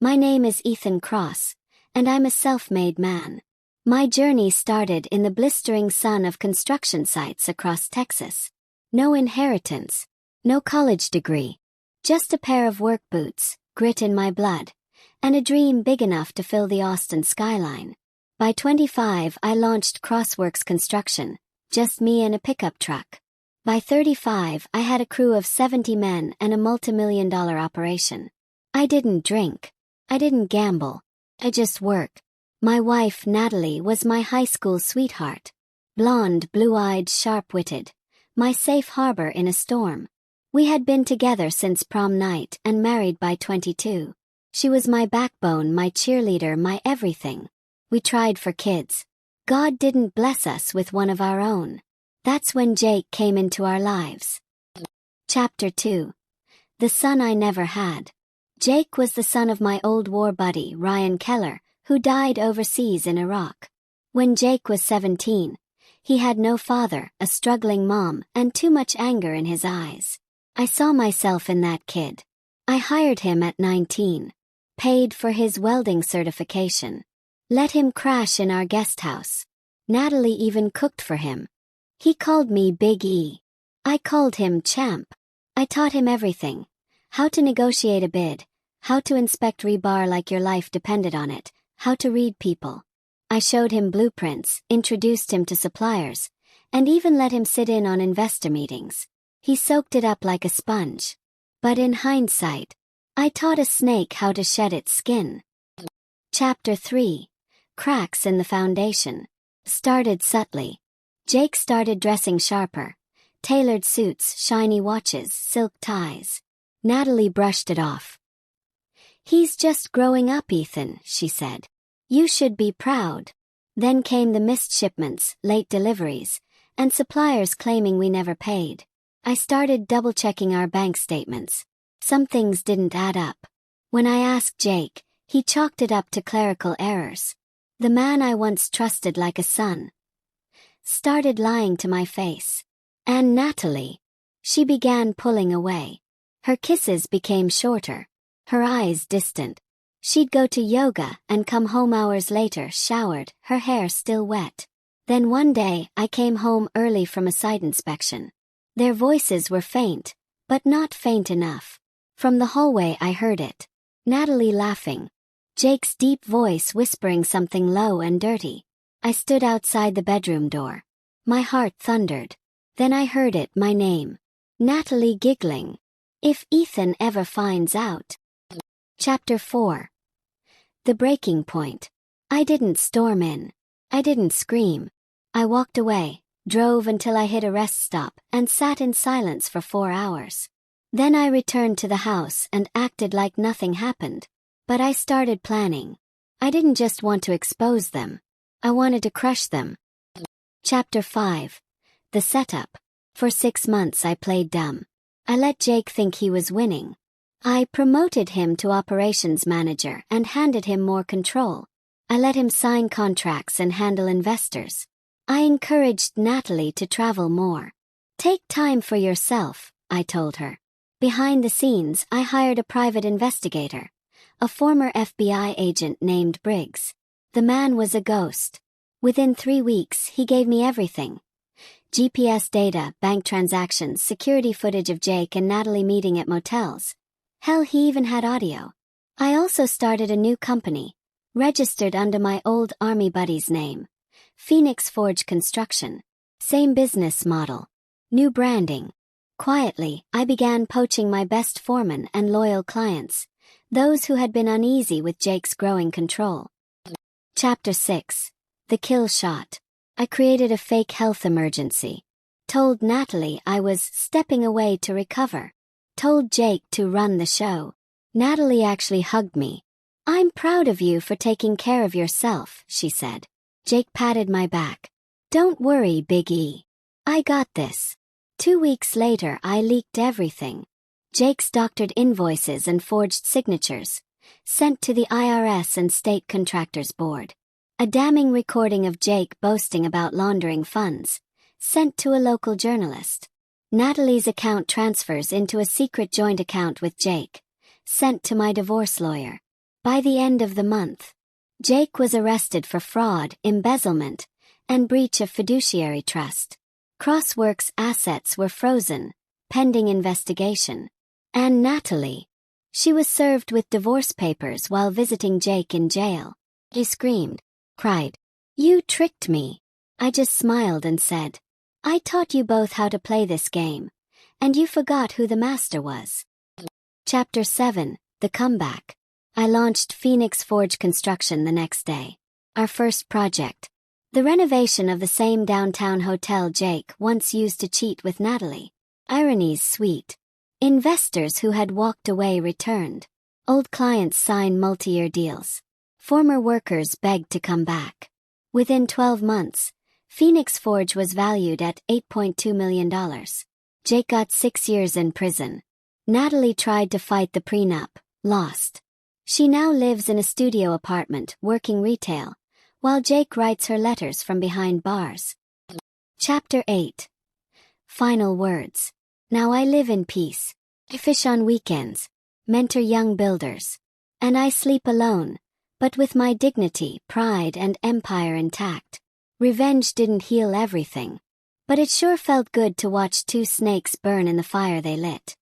My name is Ethan Cross, and I'm a self-made man. My journey started in the blistering sun of construction sites across Texas. No inheritance, no college degree, just a pair of work boots, grit in my blood, and a dream big enough to fill the Austin skyline. By 25, I launched Crossworks Construction, just me and a pickup truck. By 35, I had a crew of 70 men and a multi-million-dollar operation. I didn't drink. I didn't gamble. I just worked. My wife, Natalie, was my high school sweetheart. Blonde, blue-eyed, sharp-witted. My safe harbor in a storm. We had been together since prom night and married by 22. She was my backbone, my cheerleader, my everything. We tried for kids. God didn't bless us with one of our own. That's when Jake came into our lives. Chapter 2. The son I never had. Jake was the son of my old war buddy, Ryan Keller, who died overseas in Iraq. When Jake was 17, he had no father, a struggling mom, and too much anger in his eyes. I saw myself in that kid. I hired him at 19. Paid for his welding certification. Let him crash in our guest house. Natalie even cooked for him. He called me Big E. I called him Champ. I taught him everything. How to negotiate a bid. How to inspect rebar like your life depended on it. How to read people. I showed him blueprints, introduced him to suppliers, and even let him sit in on investor meetings. He soaked it up like a sponge. But in hindsight, I taught a snake how to shed its skin. Chapter 3. Cracks in the foundation. Started subtly. Jake started dressing sharper. Tailored suits, shiny watches, silk ties. Natalie brushed it off. "He's just growing up, Ethan," she said. "You should be proud." Then came the missed shipments, late deliveries, and suppliers claiming we never paid. I started double-checking our bank statements. Some things didn't add up. When I asked Jake, he chalked it up to clerical errors. The man I once trusted like a son started lying to my face. And Natalie. She began pulling away. Her kisses became shorter. Her eyes distant. She'd go to yoga and come home hours later showered, her hair still wet. Then one day, I came home early from a site inspection. Their voices were faint, but not faint enough. From the hallway I heard it. Natalie laughing. Jake's deep voice whispering something low and dirty. I stood outside the bedroom door. My heart thundered. Then I heard it, my name. Natalie giggling. If Ethan ever finds out. Chapter 4. The breaking point. I didn't storm in. I didn't scream. I walked away, drove until I hit a rest stop, and sat in silence for 4 hours. Then I returned to the house and acted like nothing happened. But I started planning. I didn't just want to expose them. I wanted to crush them. Chapter 5. The setup. For 6 months I played dumb. I let Jake think he was winning. I promoted him to operations manager and handed him more control. I let him sign contracts and handle investors. I encouraged Natalie to travel more. Take time for yourself, I told her. Behind the scenes, I hired a private investigator, a former FBI agent named Briggs. The man was a ghost. Within 3 weeks, he gave me everything. GPS data, bank transactions, security footage of Jake and Natalie meeting at motels. Hell, he even had audio. I also started a new company, registered under my old Army buddy's name. Phoenix Forge Construction. Same business model. New branding. Quietly, I began poaching my best foremen and loyal clients, those who had been uneasy with Jake's growing control. Chapter 6. The kill shot. I created a fake health emergency. Told Natalie I was stepping away to recover. Told Jake to run the show. Natalie actually hugged me. "I'm proud of you for taking care of yourself," she said. Jake patted my back. "Don't worry, Big E. I got this." 2 weeks later I leaked everything. Jake's doctored invoices and forged signatures. Sent to the IRS and State Contractors Board. A damning recording of Jake boasting about laundering funds. Sent to a local journalist. Natalie's account transfers into a secret joint account with Jake. Sent to my divorce lawyer. By the end of the month, Jake was arrested for fraud, embezzlement, and breach of fiduciary trust. Crossworks' assets were frozen, pending investigation. And Natalie. She was served with divorce papers while visiting Jake in jail. He screamed, cried, "You tricked me." I just smiled and said, "I taught you both how to play this game, and you forgot who the master was." Chapter 7, The Comeback. I launched Phoenix Forge construction the next day. Our first project. The renovation of the same downtown hotel Jake once used to cheat with Natalie. Irony's sweet. Investors who had walked away returned. Old clients signed multi-year deals. Former workers begged to come back. Within 12 months, Phoenix Forge was valued at $8.2 million. Jake got 6 years in prison. Natalie tried to fight the prenup, lost. She now lives in a studio apartment working retail, while Jake writes her letters from behind bars. Chapter 8. Final words. Now I live in peace. I fish on weekends, mentor young builders. And I sleep alone, but with my dignity, pride, and empire intact. Revenge didn't heal everything, but it sure felt good to watch two snakes burn in the fire they lit.